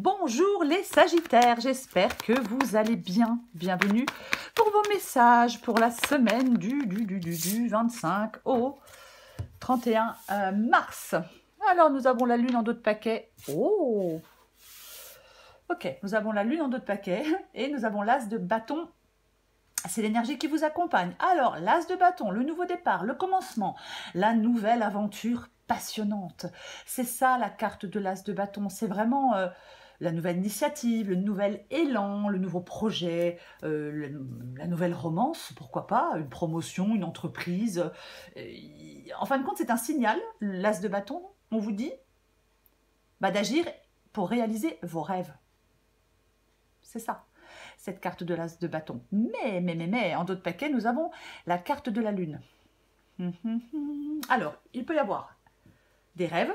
Bonjour les Sagittaires, j'espère que vous allez bien. Bienvenue pour vos messages pour la semaine du 25 au 31 mars. Alors, nous avons la Lune en dos de paquet. Oh! Ok, nous avons la Lune en dos de paquet et nous avons l'As de bâton. C'est l'énergie qui vous accompagne. Alors, l'As de bâton, le nouveau départ, le commencement, la nouvelle aventure passionnante. C'est ça la carte de l'As de bâton. C'est vraiment la nouvelle initiative, le nouvel élan, le nouveau projet, la nouvelle romance, pourquoi pas, une promotion, une entreprise. En fin de compte, c'est un signal, l'As de bâton, on vous dit d'agir pour réaliser vos rêves. C'est ça, cette carte de l'As de bâton. Mais, en dos de paquet, nous avons la carte de la Lune. Alors, il peut y avoir des rêves,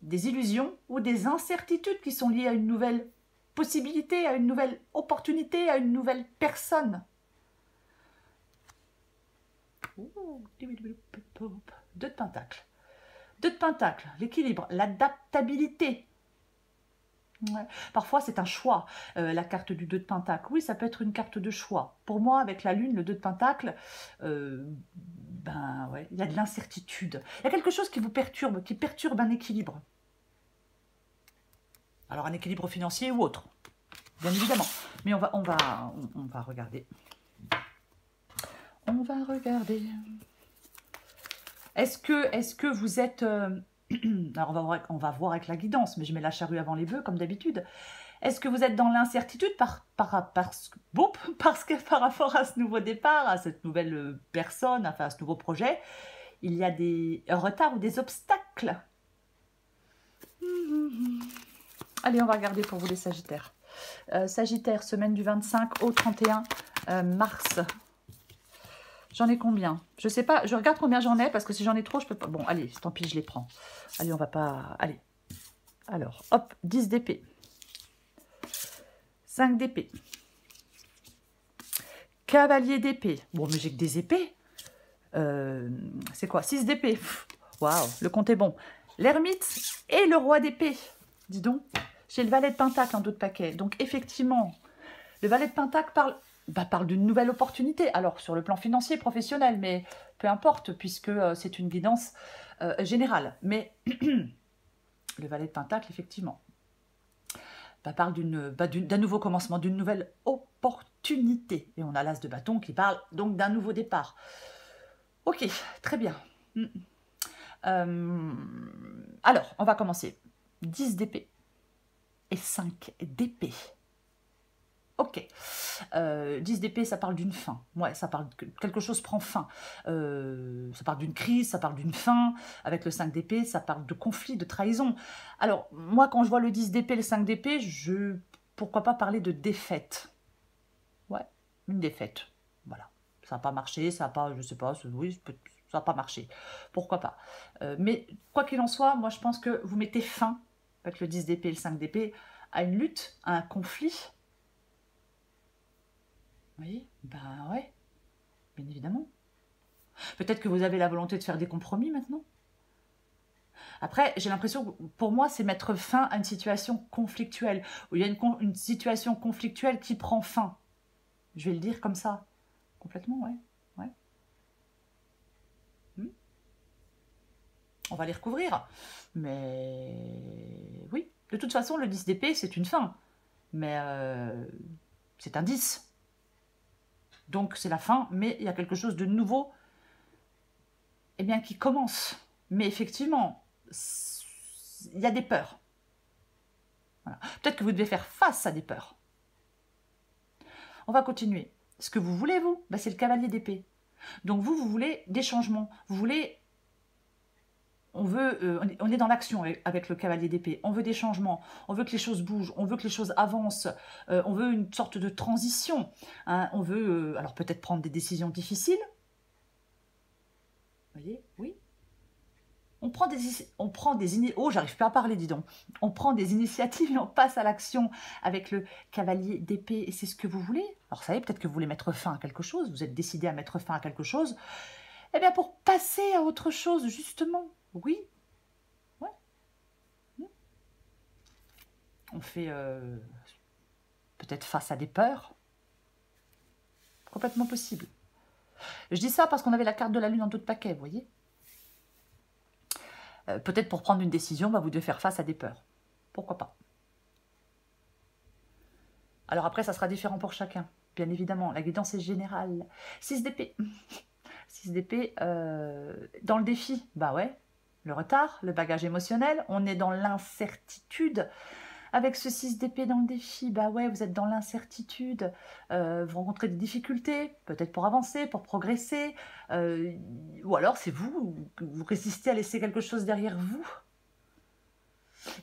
des illusions ou des incertitudes qui sont liées à une nouvelle possibilité, à une nouvelle opportunité, à une nouvelle personne. Deux de pentacles. Deux de pentacles, l'équilibre, l'adaptabilité. Ouais. Parfois, c'est un choix, la carte du 2 de pentacle. Oui, ça peut être une carte de choix. Pour moi, avec la Lune, le 2 de pentacle, ouais, il y a de l'incertitude. Il y a quelque chose qui vous perturbe, qui perturbe un équilibre. Alors, un équilibre financier ou autre, bien évidemment. Mais on va regarder. On va regarder. Est-ce que vous êtes... Alors, on va voir avec la guidance, mais je mets la charrue avant les bœufs, comme d'habitude. Est-ce que vous êtes dans l'incertitude parce que par rapport à ce nouveau départ, à cette nouvelle personne, enfin à ce nouveau projet, il y a des retards ou des obstacles? Allez, on va regarder pour vous les Sagittaires. Sagittaire, semaine du 25 au 31 mars. J'en ai combien? Je sais pas, je regarde combien j'en ai, parce que si j'en ai trop, je peux pas... Bon, allez, tant pis, je les prends. Allez, on va pas... Allez. Alors, hop, 10 d'épée. 5 d'épée. Cavalier d'épée. Bon, mais j'ai que des épées. C'est quoi? 6 d'épée. Waouh, le compte est bon. L'ermite et le roi d'épée. Dis donc, j'ai le valet de pentacle en dos de paquet. Donc, effectivement, le valet de pentacle parle d'une nouvelle opportunité. Alors, sur le plan financier, professionnel, mais peu importe, puisque c'est une guidance générale. Mais le valet de pentacle, effectivement, parle d'un nouveau commencement, d'une nouvelle opportunité. Et on a l'as de bâton qui parle donc d'un nouveau départ. Ok, très bien. Alors, on va commencer. 10 d'épée et 5 d'épée. Ok. 10 d'épée, ça parle d'une fin. Ouais, ça parle que quelque chose prend fin. Ça parle d'une crise, ça parle d'une fin. Avec le 5 d'épée, ça parle de conflit, de trahison. Alors, moi, quand je vois le 10 d'épée, le 5 d'épée, pourquoi pas parler de défaite? Ouais, une défaite. Voilà. Ça n'a pas marché, ça n'a pas, je sais pas, oui, ça n'a pas marché. Pourquoi pas? Mais quoi qu'il en soit, moi, je pense que vous mettez fin, avec le 10 d'épée et le 5 d'épée, à une lutte, à un conflit. Oui, ouais, bien évidemment. Peut-être que vous avez la volonté de faire des compromis maintenant. Après, j'ai l'impression que pour moi, c'est mettre fin à une situation conflictuelle, où il y a une situation conflictuelle qui prend fin. Je vais le dire comme ça. Complètement, ouais. On va les recouvrir. Mais oui, de toute façon, le 10 d'épée, c'est une fin. Mais c'est un 10. Donc, c'est la fin, mais il y a quelque chose de nouveau qui commence. Mais effectivement, il y a des peurs. Voilà. Peut-être que vous devez faire face à des peurs. On va continuer. Ce que vous voulez, vous, c'est le cavalier d'épée. Donc, vous voulez des changements. Vous voulez... on est dans l'action avec le cavalier d'épée. On veut des changements. On veut que les choses bougent. On veut que les choses avancent. On veut une sorte de transition. Hein. On veut, alors peut-être prendre des décisions difficiles. Vous voyez? Oui. On prend des oh, j'arrive pas à parler, dis donc. On prend des initiatives et on passe à l'action avec le cavalier d'épée. Et c'est ce que vous voulez. Alors, vous savez, peut-être que vous voulez mettre fin à quelque chose. Vous êtes décidé à mettre fin à quelque chose. Eh bien, pour passer à autre chose, justement. Oui. Ouais. On fait peut-être face à des peurs. Complètement possible. Je dis ça parce qu'on avait la carte de la lune en dos de paquet, vous voyez. Peut-être pour prendre une décision, bah, vous devez faire face à des peurs. Pourquoi pas? Alors après, ça sera différent pour chacun. Bien évidemment, la guidance est générale. 6 d'épée. 6 d'épée dans le défi. Bah ouais, le retard, le bagage émotionnel. On est dans l'incertitude. Avec ce 6 d'épée dans le défi, bah ouais, vous êtes dans l'incertitude. Vous rencontrez des difficultés, peut-être pour avancer, pour progresser. Ou alors c'est vous résistez à laisser quelque chose derrière vous.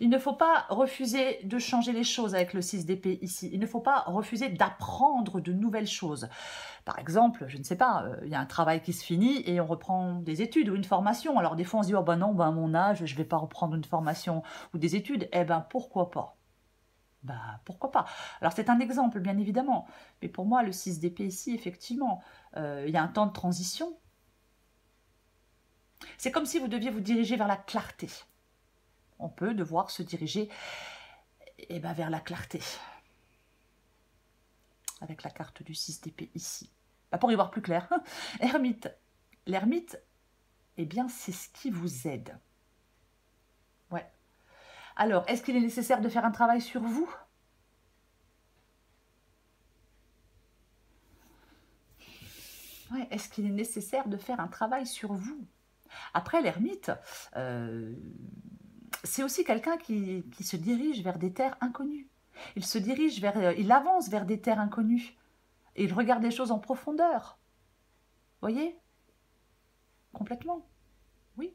Il ne faut pas refuser de changer les choses avec le 6 d'épée ici. Il ne faut pas refuser d'apprendre de nouvelles choses. Par exemple, je ne sais pas, il y a un travail qui se finit et on reprend des études ou une formation. Alors des fois on se dit, oh ben non, ben à mon âge, je ne vais pas reprendre une formation ou des études. Eh ben pourquoi pas? Bah pourquoi pas? Alors c'est un exemple, bien évidemment. Mais pour moi, le 6 d'épée ici, effectivement, il y a un temps de transition. C'est comme si vous deviez vous diriger vers la clarté. On peut devoir se diriger vers la clarté. Avec la carte du 6 d'épée ici. Bah, pour y voir plus clair. Ermite. L'ermite, eh bien, c'est ce qui vous aide. Ouais. Alors, est-ce qu'il est nécessaire de faire un travail sur vous? Ouais, est-ce qu'il est nécessaire de faire un travail sur vous? Après, l'ermite, c'est aussi quelqu'un qui se dirige vers des terres inconnues. Il se dirige vers, il avance vers des terres inconnues. Et il regarde les choses en profondeur. Voyez? Complètement. Oui.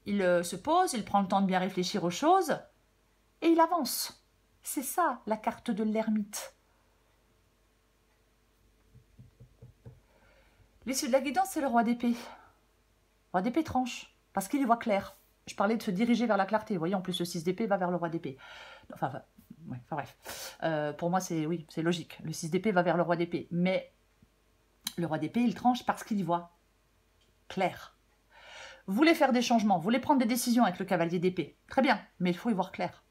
Il se pose, il prend le temps de bien réfléchir aux choses et il avance. C'est ça, la carte de l'ermite. L'issue de la guidance, c'est le roi d'épée. Le roi d'épée tranche, parce qu'il y voit clair. Je parlais de se diriger vers la clarté. Vous voyez, en plus, le 6 d'épée va vers le roi d'épée. Enfin bref. Pour moi, c'est logique. Le 6 d'épée va vers le roi d'épée. Mais le roi d'épée, il tranche parce qu'il y voit clair. Vous voulez faire des changements, vous voulez prendre des décisions avec le cavalier d'épée. Très bien, mais il faut y voir clair.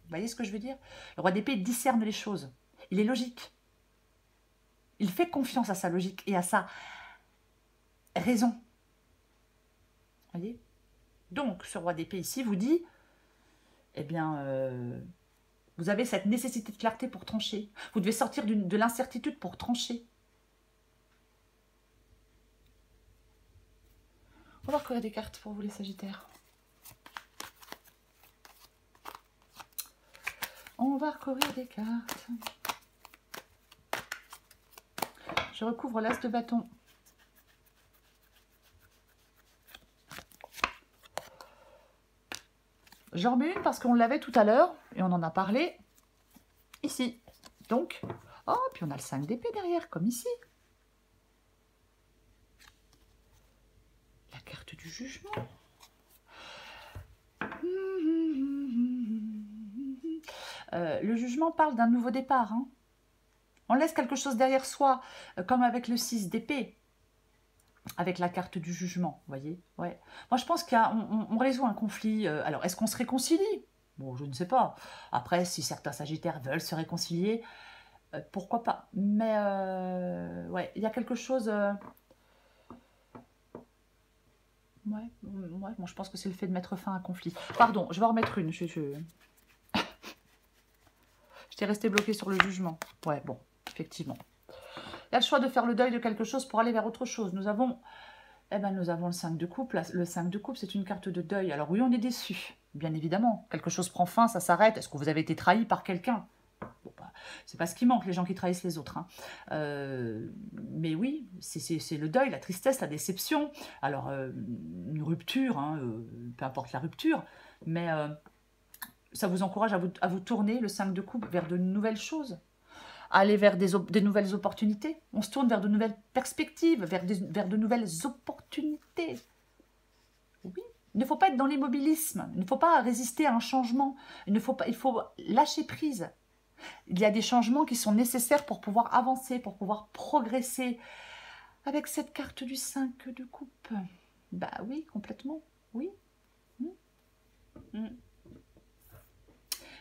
Vous voyez ce que je veux dire? Le roi d'épée discerne les choses. Il est logique. Il fait confiance à sa logique et à sa raison. Vous voyez? Donc, ce roi d'épée ici vous dit, eh bien, vous avez cette nécessité de clarté pour trancher. Vous devez sortir de l'incertitude pour trancher. On va recourir des cartes pour vous les Sagittaires. On va recourir des cartes. Je recouvre l'as de bâton. J'en remets une parce qu'on l'avait tout à l'heure et on en a parlé ici. Donc, oh, puis on a le 5 d'épée derrière, comme ici. La carte du jugement. Le jugement parle d'un nouveau départ. Hein. On laisse quelque chose derrière soi, comme avec le 6 d'épée. Avec la carte du jugement, vous voyez. Ouais. Moi, je pense qu'on résout un conflit. Alors, est-ce qu'on se réconcilie? Bon, je ne sais pas. Après, si certains Sagittaires veulent se réconcilier, pourquoi pas. Mais, ouais, il y a quelque chose... Ouais, bon, je pense que c'est le fait de mettre fin à un conflit. Pardon, je vais en remettre une. J'étais restée bloquée sur le jugement. Ouais, bon, effectivement. Il y a le choix de faire le deuil de quelque chose pour aller vers autre chose. Nous avons, nous avons le 5 de coupe. Le 5 de coupe, c'est une carte de deuil. Alors oui, on est déçu, bien évidemment. Quelque chose prend fin, ça s'arrête. Est-ce que vous avez été trahi par quelqu'un? Bon, bah, c'est pas ce qui manque, les gens qui trahissent les autres. Hein. Mais oui, c'est le deuil, la tristesse, la déception. Alors, une rupture, hein, peu importe la rupture, mais ça vous encourage à vous tourner, le 5 de coupe, vers de nouvelles choses. Aller vers des nouvelles opportunités. On se tourne vers de nouvelles perspectives, vers de nouvelles opportunités. Oui. Il ne faut pas être dans l'immobilisme. Il ne faut pas résister à un changement. Il faut lâcher prise. Il y a des changements qui sont nécessaires pour pouvoir avancer, pour pouvoir progresser. Avec cette carte du 5 de coupe. Bah oui, complètement. Oui.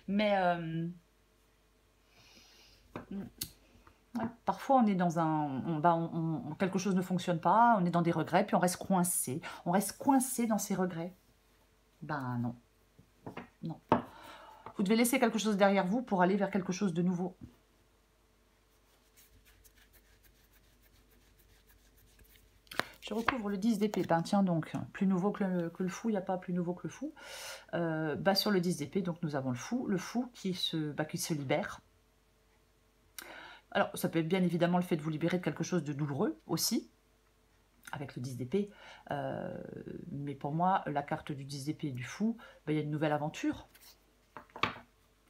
Mais ouais, parfois on est dans un... quelque chose ne fonctionne pas, on est dans des regrets, puis on reste coincé. On reste coincé dans ces regrets. Ben non. Non. Vous devez laisser quelque chose derrière vous pour aller vers quelque chose de nouveau. Je recouvre le 10 d'épée. Ben tiens donc, plus nouveau que le fou, il n'y a pas plus nouveau que le fou. Sur le 10 d'épée, donc nous avons le fou qui se libère. Alors, ça peut être bien évidemment le fait de vous libérer de quelque chose de douloureux aussi, avec le 10 d'épée. Mais pour moi, la carte du 10 d'épée et du fou, il y a une nouvelle aventure.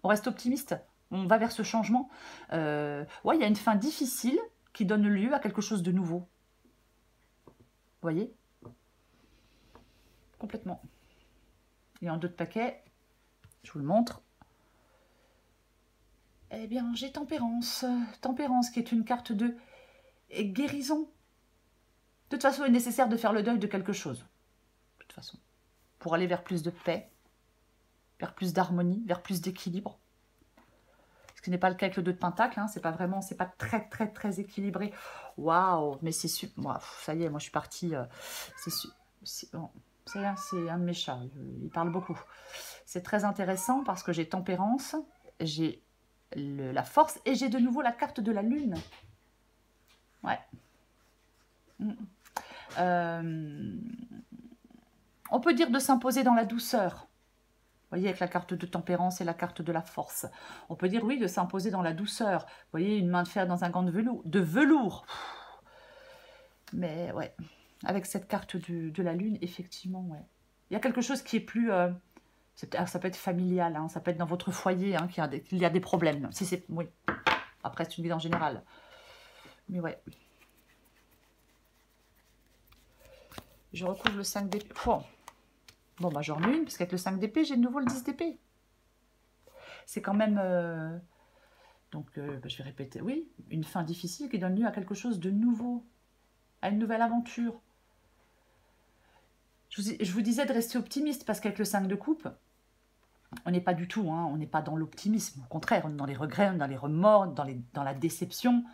On reste optimiste, on va vers ce changement. Ouais, il y a une fin difficile qui donne lieu à quelque chose de nouveau. Vous voyez? Complètement. Et en d'autres paquets, je vous le montre. Eh bien, j'ai Tempérance. Tempérance qui est une carte de guérison. De toute façon, il est nécessaire de faire le deuil de quelque chose. De toute façon. Pour aller vers plus de paix, vers plus d'harmonie, vers plus d'équilibre. Ce qui n'est pas le cas avec le 2 de Pentacle, hein, c'est pas vraiment, c'est pas très équilibré. Waouh, mais c'est super. Ça y est, moi je suis partie. C'est bon, c'est un de mes chats, il parle beaucoup. C'est très intéressant parce que j'ai Tempérance, j'ai la force et j'ai de nouveau la carte de la lune. Ouais. On peut dire de s'imposer dans la douceur. Vous voyez, avec la carte de tempérance et la carte de la force. On peut dire, oui, de s'imposer dans la douceur. Vous voyez, une main de fer dans un gant de velours. Mais ouais, avec cette carte de la lune, effectivement, ouais. Il y a quelque chose qui est plus... ça peut être familial, hein, ça peut être dans votre foyer, hein, qu'il y a des problèmes. Si c'est... Oui. Après, c'est une guide en général. Mais ouais. Je recouvre le 5 d'épée. Bon, bah j'en remets une, parce qu'avec le 5 d'épée, j'ai de nouveau le 10 d'épée. C'est quand même... Donc, je vais répéter. Oui, une fin difficile qui donne lieu à quelque chose de nouveau. À une nouvelle aventure. Je vous disais de rester optimiste, parce qu'avec le 5 de coupe, on n'est pas du tout, hein, on n'est pas dans l'optimisme. Au contraire, on est dans les regrets, on est dans les remords, dans la déception.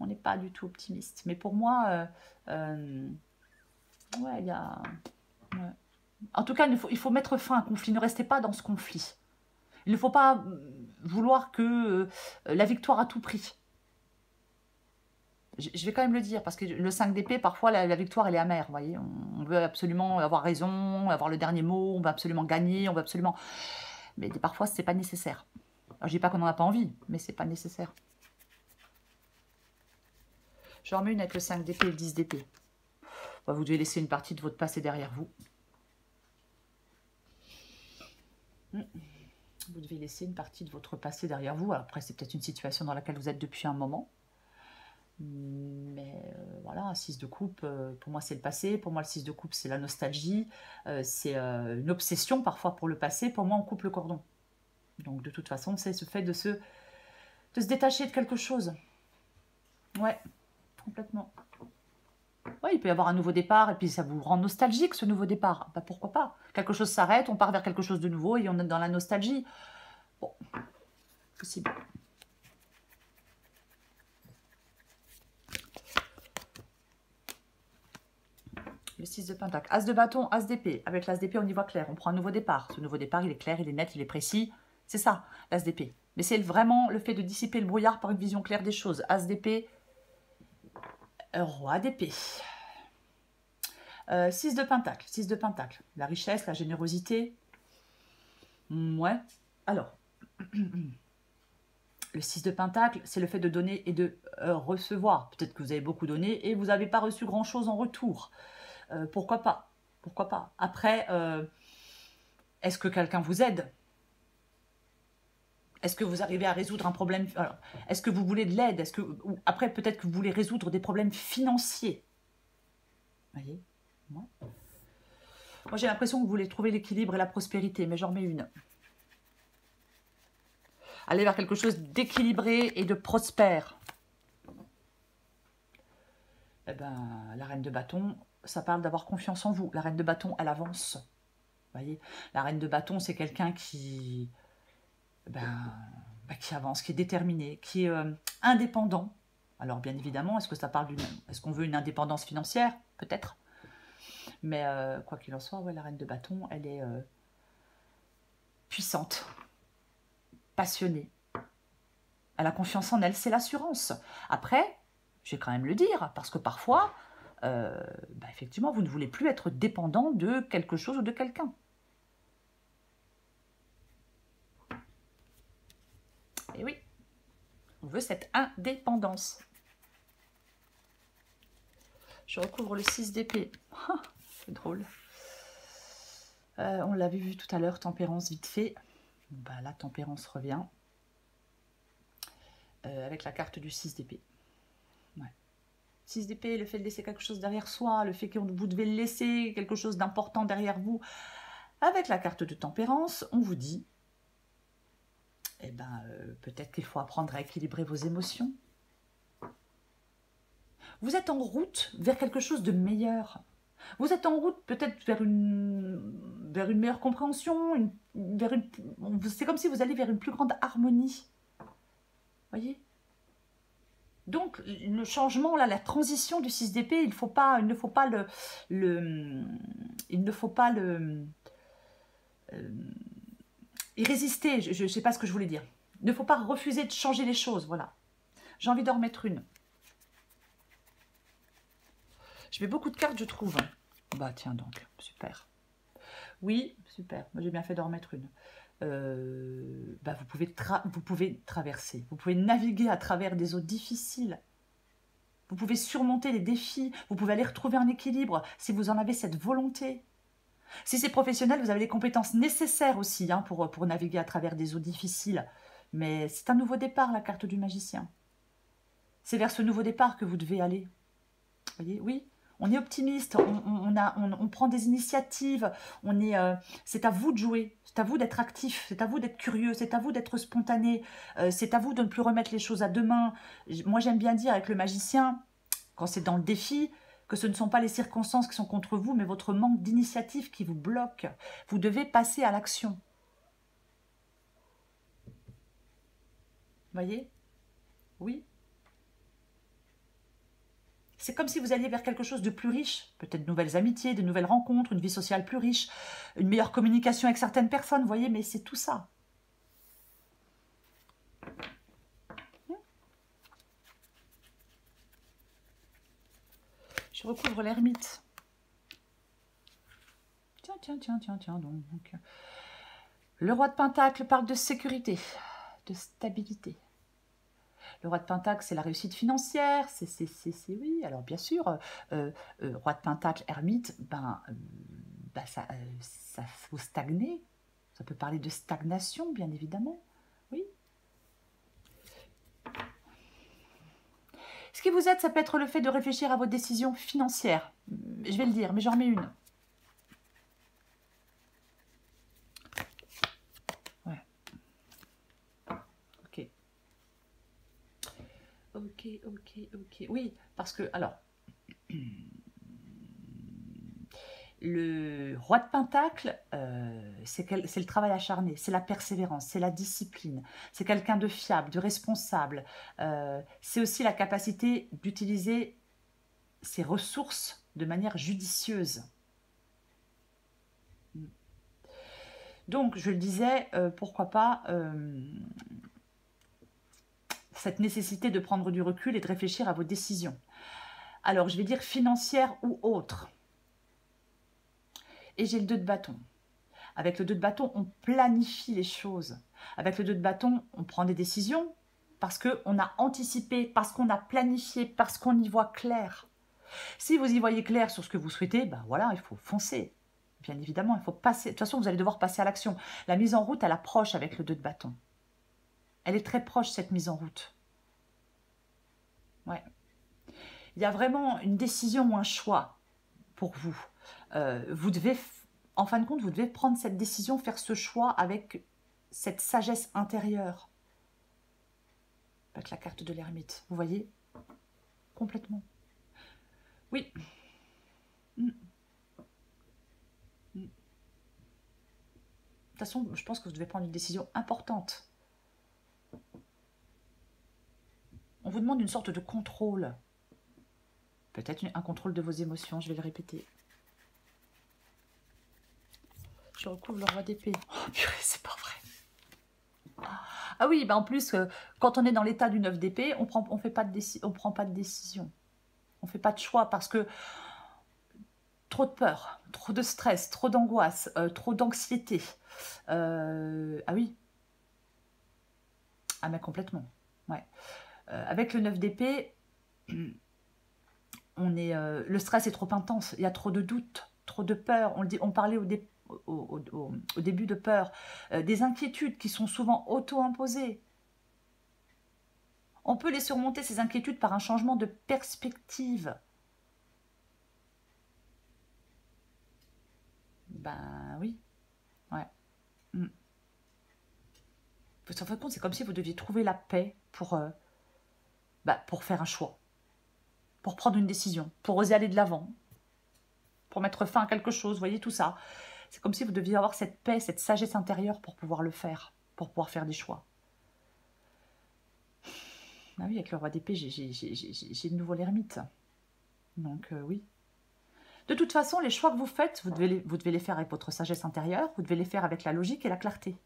On n'est pas du tout optimiste. Mais pour moi, ouais, il y a... Ouais. En tout cas, il faut mettre fin à un conflit. Ne restez pas dans ce conflit. Il ne faut pas vouloir que la victoire à tout prix. Je vais quand même le dire, parce que le 5 d'épée, parfois, la victoire, elle est amère. Vous voyez, on veut absolument avoir raison, avoir le dernier mot, on veut absolument gagner, on veut absolument... Mais parfois, ce n'est pas nécessaire. Alors, je ne dis pas qu'on n'en a pas envie, mais ce n'est pas nécessaire. Je remets une avec le 5 d'épée et le 10 d'épée. Vous devez laisser une partie de votre passé derrière vous. Vous devez laisser une partie de votre passé derrière vous. Alors après, c'est peut-être une situation dans laquelle vous êtes depuis un moment. Mais voilà, 6 de coupe, pour moi, c'est le passé. Pour moi, le 6 de coupe, c'est la nostalgie. C'est une obsession parfois pour le passé. Pour moi, on coupe le cordon. Donc, de toute façon, c'est ce fait de se détacher de quelque chose. Ouais, complètement. Ouais, il peut y avoir un nouveau départ et puis ça vous rend nostalgique ce nouveau départ. Bah, pourquoi pas? Quelque chose s'arrête, on part vers quelque chose de nouveau et on est dans la nostalgie. Bon, possible. Le 6 de pentacle. As de bâton, as d'épée. Avec l'as d'épée, on y voit clair. On prend un nouveau départ. Ce nouveau départ, il est clair, il est net, il est précis. C'est ça, l'as d'épée. Mais c'est vraiment le fait de dissiper le brouillard par une vision claire des choses. As d'épée, roi d'épée. 6 de pentacle. 6 de pentacle. La richesse, la générosité. Ouais. Alors, le 6 de pentacle, c'est le fait de donner et de recevoir. Peut-être que vous avez beaucoup donné et vous n'avez pas reçu grand-chose en retour. Pourquoi pas? Pourquoi pas? Après, est-ce que quelqu'un vous aide? Est-ce que vous arrivez à résoudre un problème? Est-ce que vous voulez de l'aide? Après, peut-être que vous voulez résoudre des problèmes financiers. Vous voyez? Ouais. Moi, j'ai l'impression que vous voulez trouver l'équilibre et la prospérité, mais j'en remets une. Aller vers quelque chose d'équilibré et de prospère. Eh ben, la reine de bâton, ça parle d'avoir confiance en vous. La reine de bâton, elle avance. Vous voyez, la reine de bâton, c'est quelqu'un qui qui avance, qui est déterminé, qui est indépendant. Alors bien évidemment, est-ce qu'on veut une indépendance financière? Peut-être. Mais quoi qu'il en soit, ouais, la reine de bâton, elle est puissante, passionnée. Elle a confiance en elle, c'est l'assurance. Après, je vais quand même le dire, parce que parfois, effectivement, vous ne voulez plus être dépendant de quelque chose ou de quelqu'un. Et oui, on veut cette indépendance. Je recouvre le 6 d'épée. C'est drôle. On l'avait vu tout à l'heure, tempérance vite fait. La tempérance revient. Avec la carte du 6 d'épée. Ouais. 6 d'épée, le fait de laisser quelque chose derrière soi, le fait que vous devez laisser quelque chose d'important derrière vous. Avec la carte de tempérance, on vous dit, peut-être qu'il faut apprendre à équilibrer vos émotions. Vous êtes en route vers quelque chose de meilleur. Vous êtes en route peut-être vers une meilleure compréhension, c'est comme si vous allez vers une plus grande harmonie. Voyez? Donc, le changement, là, la transition du 6 d'épée, il ne faut pas y résister. Je ne sais pas ce que je voulais dire. Il ne faut pas refuser de changer les choses, voilà. J'ai envie d'en remettre une. Je mets beaucoup de cartes, je trouve. Bah, tiens donc, super. Oui, super. Moi, j'ai bien fait d'en remettre une. Vous pouvez traverser, vous pouvez naviguer à travers des eaux difficiles. Vous pouvez surmonter les défis, vous pouvez aller retrouver un équilibre si vous en avez cette volonté. Si c'est professionnel, vous avez les compétences nécessaires aussi pour naviguer à travers des eaux difficiles. Mais c'est un nouveau départ, la carte du magicien. C'est vers ce nouveau départ que vous devez aller. Vous voyez, oui, on est optimiste, on prend des initiatives, c'est à vous de jouer, c'est à vous d'être actif, c'est à vous d'être curieux, c'est à vous d'être spontané, c'est à vous de ne plus remettre les choses à demain. Moi, j'aime bien dire avec le magicien, quand c'est dans le défi, que ce ne sont pas les circonstances qui sont contre vous, mais votre manque d'initiative qui vous bloque. Vous devez passer à l'action. Vous voyez? Oui. C'est comme si vous alliez vers quelque chose de plus riche, peut-être de nouvelles amitiés, de nouvelles rencontres, une vie sociale plus riche, une meilleure communication avec certaines personnes, vous voyez, mais c'est tout ça. Je recouvre l'ermite. Tiens, donc. Le roi de Pentacle parle de sécurité, de stabilité. Le roi de Pentacle, c'est la réussite financière, oui, alors bien sûr, roi de Pentacle, ermite, ça faut stagner, ça peut parler de stagnation, bien évidemment, oui. Ce qui vous aide, ça peut être le fait de réfléchir à vos décisions financières, je vais le dire, mais j'en remets une. Ouais. Ok. Oui, parce que, alors, le roi de Pentacle, c'est le travail acharné, c'est la persévérance, c'est la discipline, c'est quelqu'un de fiable, de responsable. C'est aussi la capacité d'utiliser ses ressources de manière judicieuse. Donc, je le disais, pourquoi pas cette nécessité de prendre du recul et de réfléchir à vos décisions. Alors, je vais dire financières ou autres. Et j'ai le 2 de bâton. Avec le 2 de bâton, on planifie les choses. Avec le 2 de bâton, on prend des décisions parce qu'on a anticipé, parce qu'on a planifié, parce qu'on y voit clair. Si vous y voyez clair sur ce que vous souhaitez, voilà, il faut foncer. Bien évidemment, il faut passer. De toute façon, vous allez devoir passer à l'action. La mise en route, elle approche avec le 2 de bâton. Elle est très proche, cette mise en route. Ouais. Il y a vraiment une décision ou un choix pour vous. Vous devez, en fin de compte, vous devez prendre cette décision, faire ce choix avec cette sagesse intérieure. Avec la carte de l'ermite, vous voyez? Complètement. Oui. De toute façon, je pense que vous devez prendre une décision importante. vous demande une sorte de contrôle. Peut-être un contrôle de vos émotions, je vais le répéter. Je recouvre le roi d'épée. Oh purée, c'est pas vrai. Ah oui, bah en plus, quand on est dans l'état du 9 d'épée, on prend pas de décision. On fait pas de choix parce que trop de peur, trop de stress, trop d'angoisse, trop d'anxiété. Ah oui. Ah mais complètement. Ouais. Avec le 9 d'épée, le stress est trop intense. Il y a trop de doutes, trop de peur. On parlait au début de peur. Des inquiétudes qui sont souvent auto-imposées. On peut les surmonter, ces inquiétudes, par un changement de perspective. Ben oui. Ouais. Vous vous rendez compte, c'est comme si vous deviez trouver la paix pour faire un choix. Pour prendre une décision. Pour oser aller de l'avant. Pour mettre fin à quelque chose. Vous voyez tout ça. C'est comme si vous deviez avoir cette paix, cette sagesse intérieure pour pouvoir le faire. Pour pouvoir faire des choix. Ah oui, avec le roi d'épée, j'ai de nouveau l'ermite. Donc oui. De toute façon, les choix que vous faites, vous devez les faire avec votre sagesse intérieure, vous devez les faire avec la logique et la clarté.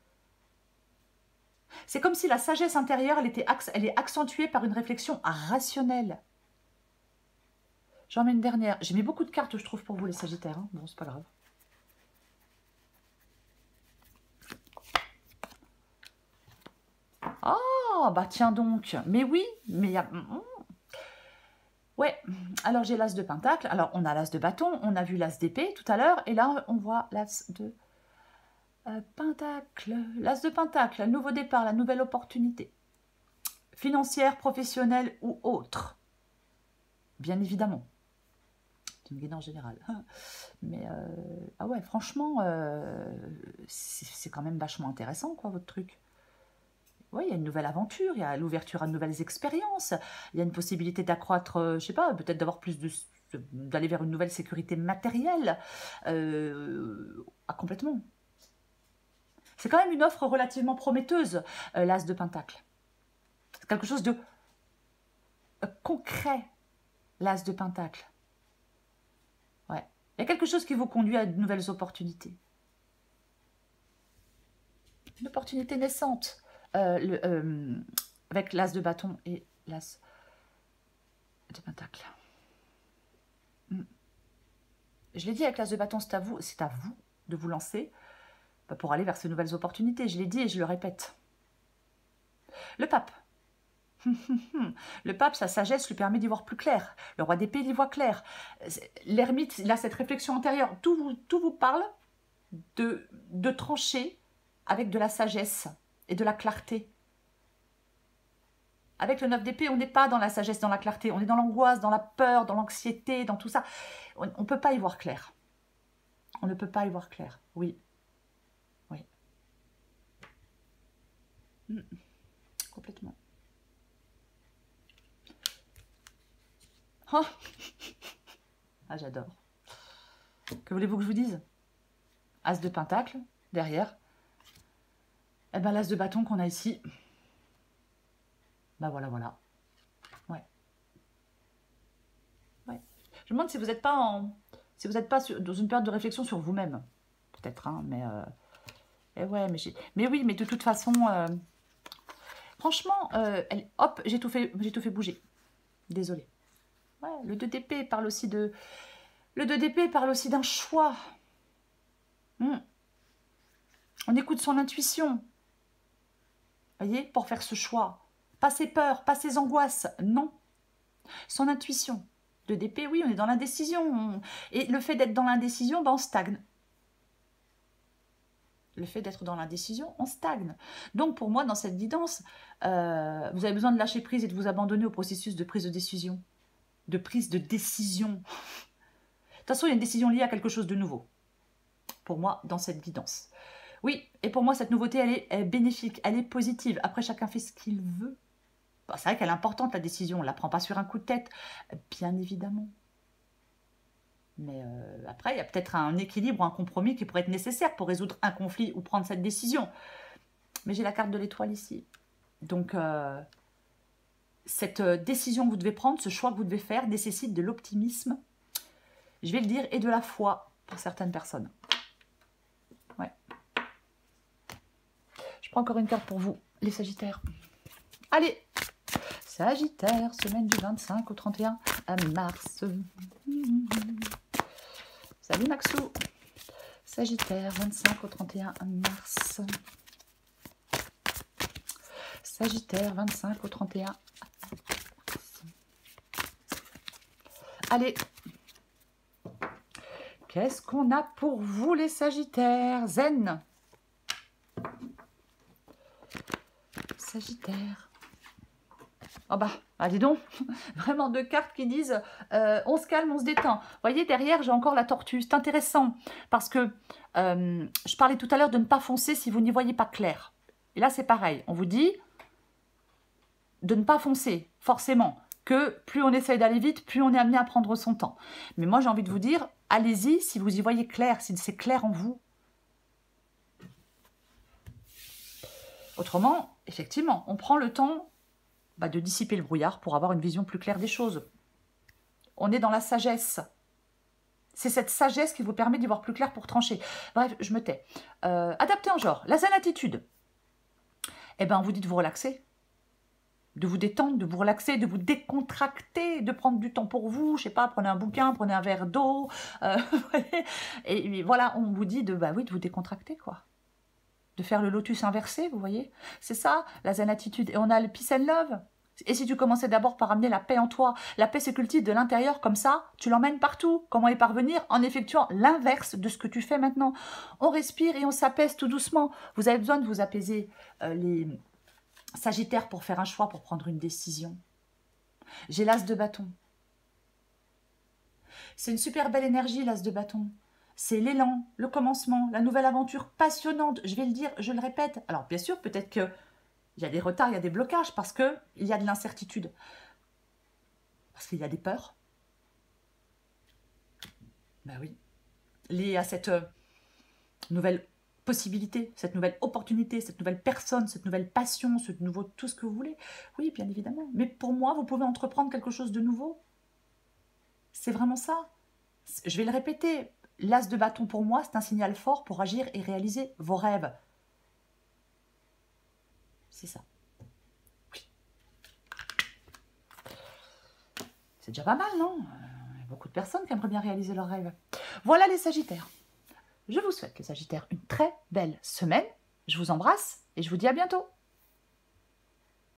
C'est comme si la sagesse intérieure, elle est accentuée par une réflexion rationnelle. J'en mets une dernière. J'ai mis beaucoup de cartes, je trouve, pour vous, les Sagittaires. Hein. Bon, c'est pas grave. Ah, bah tiens donc. Mais oui, mais il y a... Ouais, alors j'ai l'as de pentacle. Alors, on a l'as de bâton, on a vu l'as d'épée tout à l'heure. Et là, on voit l'as de pentacle. L'as de pentacle, le nouveau départ, la nouvelle opportunité. Financière, professionnelle ou autre. Bien évidemment. C'est une guide en général. Mais, ah ouais, franchement, c'est quand même vachement intéressant, quoi, votre truc. Oui, il y a une nouvelle aventure, il y a l'ouverture à de nouvelles expériences, il y a une possibilité d'accroître, je sais pas, peut-être d'avoir plus d'aller vers une nouvelle sécurité matérielle. Complètement. C'est quand même une offre relativement prometteuse, l'as de pentacle. C'est quelque chose de concret, l'as de pentacle. Ouais. Il y a quelque chose qui vous conduit à de nouvelles opportunités. Une opportunité naissante. Avec l'as de bâton et l'as de pentacle. Je l'ai dit, avec l'as de bâton, c'est à vous de vous lancer pour aller vers ces nouvelles opportunités. Je l'ai dit et je le répète. Le pape. Le pape, sa sagesse lui permet d'y voir plus clair. Le roi d'épée, il y voit clair. L'ermite, il a cette réflexion intérieure. Tout vous parle de trancher avec de la sagesse et de la clarté. Avec le 9 d'épée, on n'est pas dans la sagesse, dans la clarté. On est dans l'angoisse, dans la peur, dans l'anxiété, dans tout ça. On ne peut pas y voir clair. On ne peut pas y voir clair. Oui. Oui. Complètement. Oh. Ah, j'adore. Que voulez-vous que je vous dise? As de pentacle, derrière. Eh bien, l'as de bâton qu'on a ici. Ben voilà. Ouais. Je me demande si vous n'êtes pas dans une période de réflexion sur vous-même. Peut-être, hein, mais... ouais, mais oui, mais de toute façon... franchement, hop, j'ai tout fait bouger. Désolée. Ouais, le 2 d'épée parle aussi de... Le 2 d'épée parle aussi d'un choix. On écoute son intuition. Voyez, pour faire ce choix. Pas ses peurs, pas ses angoisses. Non. Son intuition. 2 d'épée, oui, on est dans l'indécision. Et le fait d'être dans l'indécision, ben on stagne. Le fait d'être dans l'indécision, on stagne. Donc, pour moi, dans cette guidance, vous avez besoin de lâcher prise et de vous abandonner au processus de prise de décision. De prise de décision. De toute façon, il y a une décision liée à quelque chose de nouveau. Pour moi, dans cette guidance. Oui, et pour moi, cette nouveauté, elle est bénéfique, elle est positive. Après, chacun fait ce qu'il veut. Bon, c'est vrai qu'elle est importante, la décision. On ne la prend pas sur un coup de tête, bien évidemment. Mais après, il y a peut-être un équilibre, un compromis qui pourrait être nécessaire pour résoudre un conflit ou prendre cette décision. Mais j'ai la carte de l'étoile ici. Donc, cette décision que vous devez prendre, ce choix que vous devez faire, nécessite de l'optimisme, je vais le dire, et de la foi pour certaines personnes. Ouais. Je prends encore une carte pour vous, les Sagittaires. Allez, Sagittaire, semaine du 25 au 31 mars. Salut Maxou. Sagittaire, 25 au 31 mars. Sagittaire, 25 au 31 mars. Allez. Qu'est-ce qu'on a pour vous les Sagittaires? Zen. Sagittaire. Oh bah, ah dis donc, vraiment deux cartes qui disent on se calme, on se détend. Vous voyez, derrière, j'ai encore la tortue. C'est intéressant parce que je parlais tout à l'heure de ne pas foncer si vous n'y voyez pas clair. Et là, c'est pareil. On vous dit de ne pas foncer, forcément. Que plus on essaye d'aller vite, plus on est amené à prendre son temps. Mais moi, j'ai envie de vous dire, allez-y si vous y voyez clair, si c'est clair en vous. Autrement, effectivement, on prend le temps de dissiper le brouillard pour avoir une vision plus claire des choses. On est dans la sagesse. C'est cette sagesse qui vous permet d'y voir plus clair pour trancher. Bref, je me tais. Adapté en genre. La zen attitude. Eh bien, on vous dit de vous relaxer. De vous détendre, de vous relaxer, de vous décontracter, de prendre du temps pour vous. Je sais pas, prenez un bouquin, prenez un verre d'eau. Et voilà, on vous dit de vous décontracter, quoi. De faire le lotus inversé, vous voyez. C'est ça, la zen attitude. Et on a le peace and love. Et si tu commençais d'abord par amener la paix en toi, la paix se cultive de l'intérieur, comme ça, tu l'emmènes partout. Comment y parvenir? En effectuant l'inverse de ce que tu fais maintenant. On respire et on s'apaise tout doucement. Vous avez besoin de vous apaiser les Sagittaires pour faire un choix, pour prendre une décision. J'ai l'as de bâton. C'est une super belle énergie, l'as de bâton. C'est l'élan, le commencement, la nouvelle aventure passionnante. Je vais le dire, je le répète. Alors, bien sûr, peut-être qu'il y a des retards, il y a des blocages, parce qu'il y a de l'incertitude. Parce qu'il y a des peurs. Ben oui. Liées à cette nouvelle possibilité, cette nouvelle opportunité, cette nouvelle personne, cette nouvelle passion, ce nouveau tout ce que vous voulez. Oui, bien évidemment. Mais pour moi, vous pouvez entreprendre quelque chose de nouveau. C'est vraiment ça. Je vais le répéter. L'as de bâton pour moi, c'est un signal fort pour agir et réaliser vos rêves. C'est ça. Oui. C'est déjà pas mal, non? Il y a beaucoup de personnes qui aimeraient bien réaliser leurs rêves. Voilà les Sagittaires. Je vous souhaite, les Sagittaires, une très belle semaine. Je vous embrasse et je vous dis à bientôt.